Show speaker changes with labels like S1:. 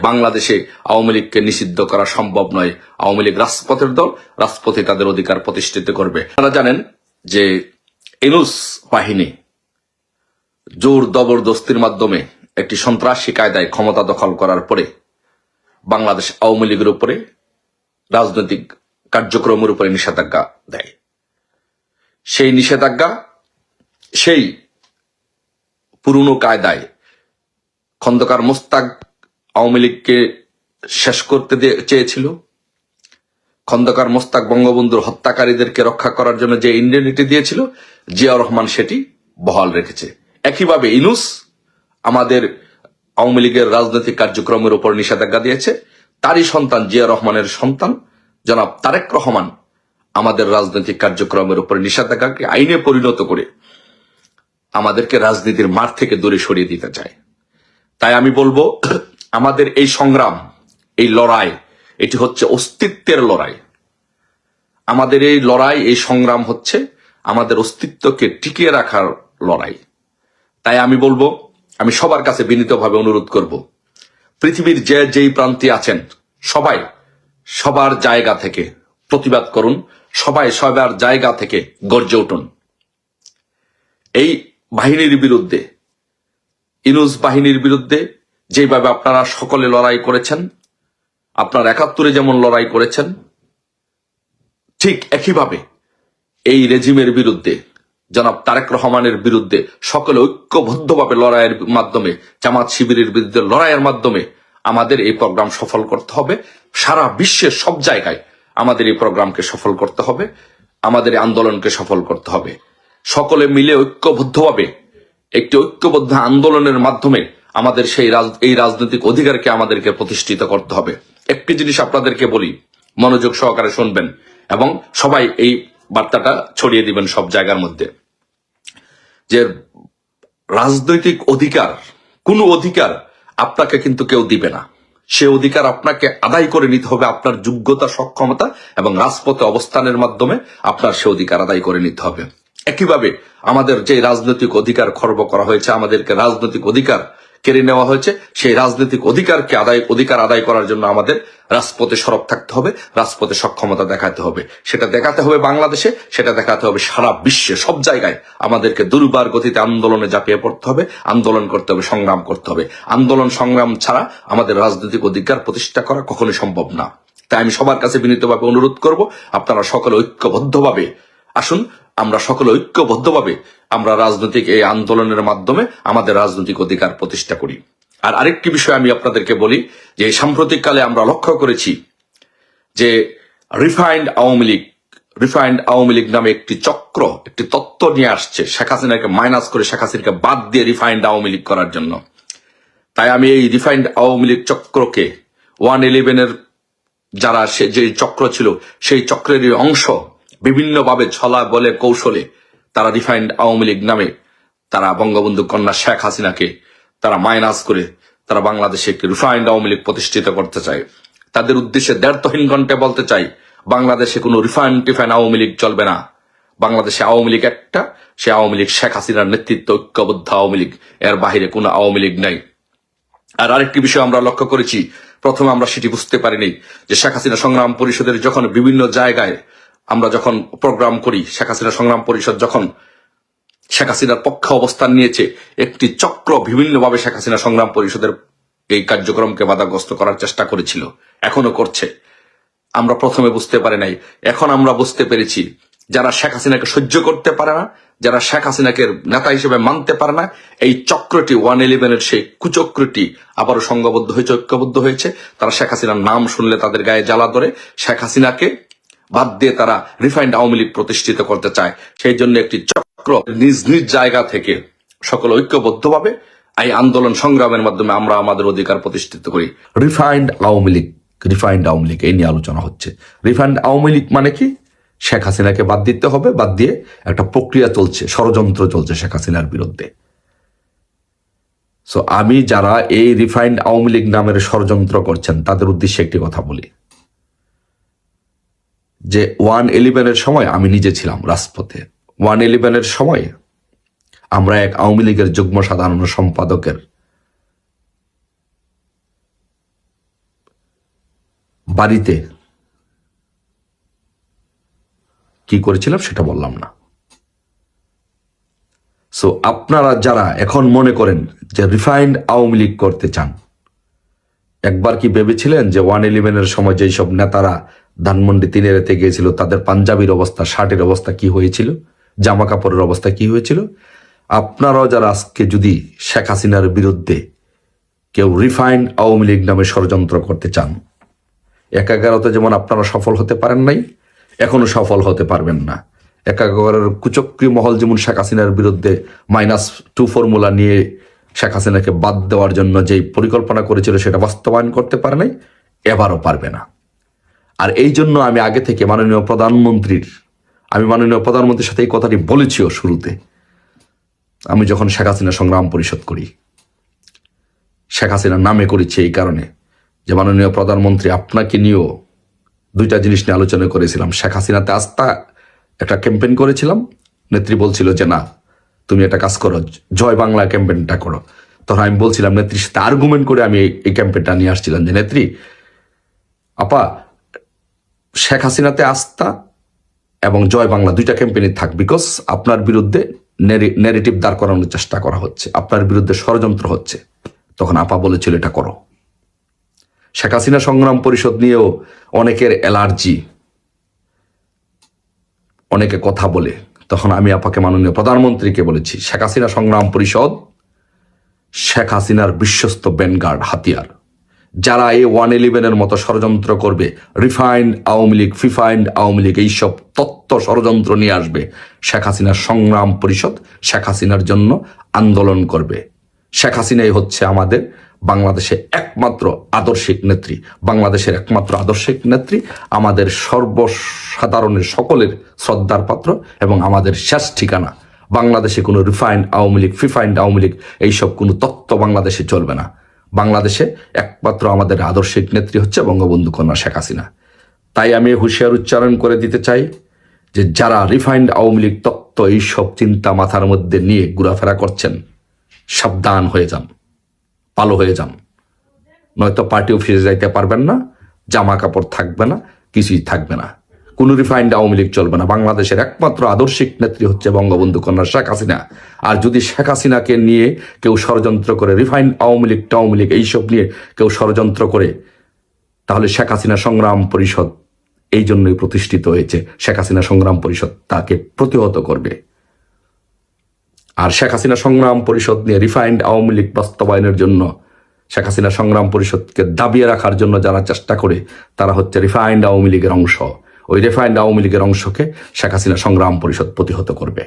S1: বাংলাদেশে আওয়ামী লীগকে নিষিদ্ধ করা সম্ভব নয়। আওয়ামী লীগ রাজপথের দল, রাজপথে তাদের অধিকার প্রতিষ্ঠিত করবে। আপনারা জানেন যে ইউনূস বাহিনী জোর জবরদস্তির মাধ্যমে একটি সন্ত্রাসী কায়দায় ক্ষমতা দখল করার পরে বাংলাদেশ আওয়ামী লীগের উপরে রাজনৈতিক কার্যক্রমের উপরে নিষেধাজ্ঞা দেয়। সেই নিষেধাজ্ঞা সেই পুরনো কায়দায় খন্দকার মোস্তাক আওয়ামী লীগকে শেষ করতে চেয়েছিল। খন্দকার মোস্তাক বঙ্গবন্ধুর হত্যাকারীদেরকে রক্ষা করার জন্য যে ইন্ডেমনিটি দিয়েছিল, জিয়াউর রহমান সেটি বহাল রেখেছে। একইভাবে ইউনূস আমাদের আওয়ামী লীগের রাজনৈতিক কার্যক্রমের উপর নিষেধাজ্ঞা দিয়েছে। তারই সন্তান জিয়া রহমানের সন্তান জনাব তারেক রহমান আমাদের রাজনৈতিক কার্যক্রমের উপর নিষেধাজ্ঞাকে আইনে পরিণত করে আমাদেরকে রাজনীতির মাঠ থেকে দূরে সরিয়ে দিতে চায়। তাই আমি বলবো, আমাদের এই সংগ্রাম, এই লড়াই, এটি হচ্ছে অস্তিত্বের লড়াই। আমাদের এই লড়াই, এই সংগ্রাম হচ্ছে আমাদের অস্তিত্বকে টিকিয়ে রাখার লড়াই। তাই আমি বলবো, আমি সবার কাছে বিনীতভাবে অনুরোধ করব, পৃথিবীর যেই প্রান্তে আছেন সবাই সবার জায়গা থেকে প্রতিবাদ করুন, সবাই সবার জায়গা থেকে গর্জে উঠুন। এই বাহিনীর বিরুদ্ধে, ইউনূস বাহিনীর বিরুদ্ধে যেভাবে আপনারা সকলে লড়াই করেছেন, আপনার ৭১-এ যেমন লড়াই করেছেন, ঠিক একইভাবে এই রেজিমের বিরুদ্ধে, জনাব তারেক রহমানের বিরুদ্ধে সকলে ঐক্যবদ্ধভাবে লড়াইয়ের মাধ্যমে, জামাত শিবিরের বিরুদ্ধে লড়াইয়ের মাধ্যমে আমাদের এই প্রোগ্রাম সফল করতে হবে। সারা বিশ্বের সব জায়গায় আমাদের এই প্রোগ্রামকে সফল করতে হবে, আমাদের এই আন্দোলনকে সফল করতে হবে। সকলে মিলে ঐক্যবদ্ধভাবে একটি ঐক্যবদ্ধ আন্দোলনের মাধ্যমে আমাদের এই রাজনৈতিক অধিকারকে আমাদেরকে প্রতিষ্ঠিত করতে হবে। একটি জিনিস আপনাদেরকে বলি, মনোযোগ সহকারে শুনবেন এবং সবাই এই বার্তাটা ছড়িয়ে দিবেন সব জায়গার মধ্যে, যে রাজনৈতিক অধিকার, কোনো অধিকার আপনাকে কিন্তু কেউ দিবে না। সে অধিকার আপনাকে আদায় করে নিতে হবে আপনার যোগ্যতা, সক্ষমতা এবং রাজপথে অবস্থানের মাধ্যমে আপনার সে অধিকার আদায় করে নিতে হবে। একইভাবে আমাদের যে রাজনৈতিক অধিকার খর্ব করা হয়েছে, আমাদেরকে রাজনৈতিক অধিকার কেড়ে নেওয়া হয়েছে, সেই রাজনৈতিক অধিকার আদায় করার জন্য আমাদের রাজপথে সরব থাকতে হবে, রাজপথে সক্ষমতা দেখাতে হবে। সেটা দেখাতে হবে বাংলাদেশে, সেটা দেখাতে হবে সারা বিশ্বে, সব জায়গায় আমাদেরকে দুর্বার গতিতে আন্দোলনে ঝাঁপিয়ে পড়তে হবে, আন্দোলন করতে হবে, সংগ্রাম করতে হবে। আন্দোলন সংগ্রাম ছাড়া আমাদের রাজনৈতিক অধিকার প্রতিষ্ঠা করা কখনোই সম্ভব না। তাই আমি সবার কাছে বিনীতভাবে অনুরোধ করব, আপনারা সকলে ঐক্যবদ্ধভাবে আসুন, আমরা সকলে ঐক্যবদ্ধভাবে আমরা রাজনৈতিক এই আন্দোলনের মাধ্যমে আমাদের রাজনৈতিক অধিকার প্রতিষ্ঠা করি। আর আরেকটি বিষয় আমি আপনাদেরকে বলি, যে সাম্প্রতিককালে আমরা লক্ষ্য করেছি যে রিফাইন্ড আওয়ামী লীগ নামে একটি চক্র, একটি তত্ত্ব নিয়ে আসছে শেখ হাসিনাকে মাইনাস করে, শেখ হাসিনাকে বাদ দিয়ে রিফাইন্ড আওয়ামী লীগ করার জন্য। তাই আমি এই রিফাইন্ড আওয়ামী লীগ চক্রকে 111-এর যারা যে চক্র ছিল, সেই চক্রের অংশ বিভিন্নভাবে ছলা বলে কৌশলে তারা রিফাইন্ড আওয়ামী লীগ নামে তারা বঙ্গবন্ধু কন্যা শেখ হাসিনাকে তারা মাইনাস করে তারা বাংলাদেশে একটি রিফাইন্ড আওয়ামী লীগ প্রতিষ্ঠিত করতে চায়। তাদের উদ্দেশ্যে দ্ব্যর্থহীন কণ্ঠে বলতে চাই, বাংলাদেশে কোনো রিফাইন্ড আওয়ামী লীগ চলবে না। বাংলাদেশে আওয়ামী লীগ একটা, সে আওয়ামী লীগ শেখ হাসিনার নেতৃত্ব ঐক্যবদ্ধ আওয়ামী লীগ, এর বাহিরে কোনো আওয়ামী লীগ নাই। আর আরেকটি বিষয় আমরা লক্ষ্য করেছি, প্রথমে আমরা সেটি বুঝতে পারিনি যে শেখ হাসিনা সংগ্রাম পরিষদের যখন বিভিন্ন জায়গায় আমরা যখন প্রোগ্রাম করি, শেখ হাসিনা সংগ্রাম পরিষদ যখন শেখ হাসিনার পক্ষে অবস্থান নিয়েছে, একটি চক্র বিভিন্নভাবে শেখ হাসিনা সংগ্রাম পরিষদের এই কার্যক্রমকে বাধাগ্রস্ত করার চেষ্টা করেছিল, এখনো করছে। আমরা প্রথমে বুঝতে পারি নাই, এখন আমরা বুঝতে পেরেছি। যারা শেখ হাসিনাকে সহ্য করতে পারে না, যারা শেখ হাসিনাকে নেতা হিসেবে মানতে পারে না, এই চক্রটি 111-এর সেই কুচক্রটি আবারও সংঘবদ্ধ হয়েছে, ঐক্যবদ্ধ হয়েছে। তারা শেখ হাসিনার নাম শুনলে তাদের গায়ে জ্বালা ধরে, শেখ হাসিনাকে বাদ দিয়ে তারা রিফাইন্ড আওয়ামী লীগ প্রতিষ্ঠিত করতে চায়। সেই জন্য একটি চক্র নিজ নিজ জায়গা থেকে সকল ঐক্যবদ্ধভাবে এই আন্দোলন সংগ্রামের মাধ্যমে আমরা আমাদের অধিকার প্রতিষ্ঠিত করি। রিফাইন্ড আওয়ামী লীগ এই নিয়ে আলোচনা হচ্ছে। রিফাইন্ড আওয়ামী লীগ মানে কি? শেখ হাসিনাকে বাদ দিতে হবে, বাদ দিয়ে একটা প্রক্রিয়া চলছে, ষড়যন্ত্র চলছে শেখ হাসিনার বিরুদ্ধে। সো আমি যারা এই রিফাইন্ড আওয়ামী লীগ নামের ষড়যন্ত্র করছেন তাদের উদ্দেশ্যে একটি কথা বলি, যে 111-এর সময় আমি নিজে ছিলাম রাজপথে। 111-এর সময় আমরা এক আওয়ামী লীগের যুগ্ম সাধারণ সম্পাদকের বাড়িতে কি করেছিলাম সেটা বললাম না। সো আপনারা যারা এখন মনে করেন যে রিফাইন্ড আওয়ামী লীগ করতে চান, একবার কি ভেবেছিলেন যে 111-এর সময় যেই সব নেতারা ধানমন্ডি 3-এতে গিয়েছিল তাদের পাঞ্জাবির অবস্থা, শার্টের অবস্থা কি হয়েছিল, জামা কাপড়ের অবস্থা কি হয়েছিল? আপনারাও যারা আজকে যদি শেখ হাসিনার বিরুদ্ধে কেউ রিফাইন্ড আওয়ামী লীগ নামে ষড়যন্ত্র করতে চান, 11-তে যেমন আপনারা সফল হতে পারেন নাই, এখনো সফল হতে পারবেন না। 11-এর কুচক্রী মহল যেমন শেখ হাসিনার বিরুদ্ধে -2 ফর্মুলা নিয়ে শেখ হাসিনাকে বাদ দেওয়ার জন্য যেই পরিকল্পনা করেছিল সেটা বাস্তবায়ন করতে পারে নাই, এবারও পারবে না। আর এই জন্য আমি আগে থেকে মাননীয় প্রধানমন্ত্রীর সাথে এই কথাটি বলেছিও শুরুতে। আমি যখন শেখ হাসিনা সংগ্রাম পরিষদ করি, শেখ হাসিনার নামে করেছি এই কারণে যে মাননীয় প্রধানমন্ত্রী আপনাকে নিয়েও 2টা জিনিস নিয়ে আলোচনা করেছিলাম। শেখ হাসিনাতে আস্থা একটা ক্যাম্পেইন করেছিলাম, নেত্রী বলছিল যে না তুমি একটা কাজ করো, জয় বাংলা ক্যাম্পেইনটা করো। তখন আমি বলছিলাম, নেত্রীর সাথে আর্গুমেন্ট করে আমি এই ক্যাম্পেইনটা নিয়ে আসছিলাম যে নেত্রী আপা শেখ হাসিনাতে আস্থা এবং জয় বাংলা 2টা ক্যাম্পেইনই থাক, বিকজ আপনার বিরুদ্ধে ন্যারেটিভ দাঁড় করানোর চেষ্টা করা হচ্ছে, আপনার বিরুদ্ধে ষড়যন্ত্র হচ্ছে। তখন আপা বলেছিল এটা করো। শেখ হাসিনা সংগ্রাম পরিষদ নিয়েও অনেকের অ্যালার্জি, অনেকে কথা বলে। তখন আমি আপাকে মাননীয় প্রধানমন্ত্রীকে বলেছি শেখ হাসিনা সংগ্রাম পরিষদ শেখ হাসিনার বিশ্বস্ত ব্যানগার্ড হাতিয়ার। যারা এই 111-এর মতো ষড়যন্ত্র করবে, রিফাইন্ড আওয়ামী লীগ, ফিফাইন্ড আওয়ামী লীগ, এইসব তত্ত্ব ষড়যন্ত্র নিয়ে আসবে, শেখ হাসিনার সংগ্রাম পরিষদ শেখ হাসিনার জন্য আন্দোলন করবে। শেখ হাসিনাই হচ্ছে আমাদের বাংলাদেশে একমাত্র আদর্শিক নেত্রী, বাংলাদেশের একমাত্র আদর্শিক নেত্রী, আমাদের সর্বসাধারণের সকলের শ্রদ্ধার পাত্র এবং আমাদের শেষ ঠিকানা। বাংলাদেশে কোনো রিফাইন্ড আওয়ামী লীগ, ফিফাইন্ড আওয়ামী লীগ এইসব কোনো তত্ত্ব বাংলাদেশে চলবে না। বাংলাদেশে একমাত্র আমাদের আদর্শিক নেত্রী হচ্ছে বঙ্গবন্ধু কন্যা শেখ হাসিনা। তাই আমি হুঁশিয়ার উচ্চারণ করে দিতে চাই যে যারা রিফাইন্ড আওয়ামী লীগ তত্ত্ব এইসব চিন্তা মাথার মধ্যে নিয়ে ঘোরাফেরা করছেন, সাবধান হয়ে যান, ভালো হয়ে যান, নয়তো পার্টি অফিসে যাইতে পারবেন না, জামা কাপড় থাকবে না, কিছুই থাকবে না। কোনো রিফাইন্ড আওয়ামী লীগ চলবে না। বাংলাদেশের একমাত্র আদর্শিক নেত্রী হচ্ছে বঙ্গবন্ধু কন্যা শেখ হাসিনা। আর যদি শেখ হাসিনাকে নিয়ে কেউ ষড়যন্ত্র করে, রিফাইন্ড আওয়ামী লীগ টাওয়ামী লীগ এইসব নিয়ে কেউ ষড়যন্ত্র করে, তাহলে শেখ হাসিনা সংগ্রাম পরিষদ এই জন্যই প্রতিষ্ঠিত হয়েছে। শেখ হাসিনা সংগ্রাম পরিষদ তাকে প্রতিহত করবে। আর শেখ হাসিনা সংগ্রাম পরিষদ নিয়ে রিফাইন্ড আওয়ামী লীগ বাস্তবায়নের জন্য, শেখ হাসিনা সংগ্রাম পরিষদকে দাবিয়ে রাখার জন্য যারা চেষ্টা করে, তারা হচ্ছে রিফাইন্ড আওয়ামী লীগের অংশ। ওই রিফাইন্ড আওয়ামী লীগের অংশকে শেখ হাসিনা সংগ্রাম পরিষদ প্রতিহত করবে।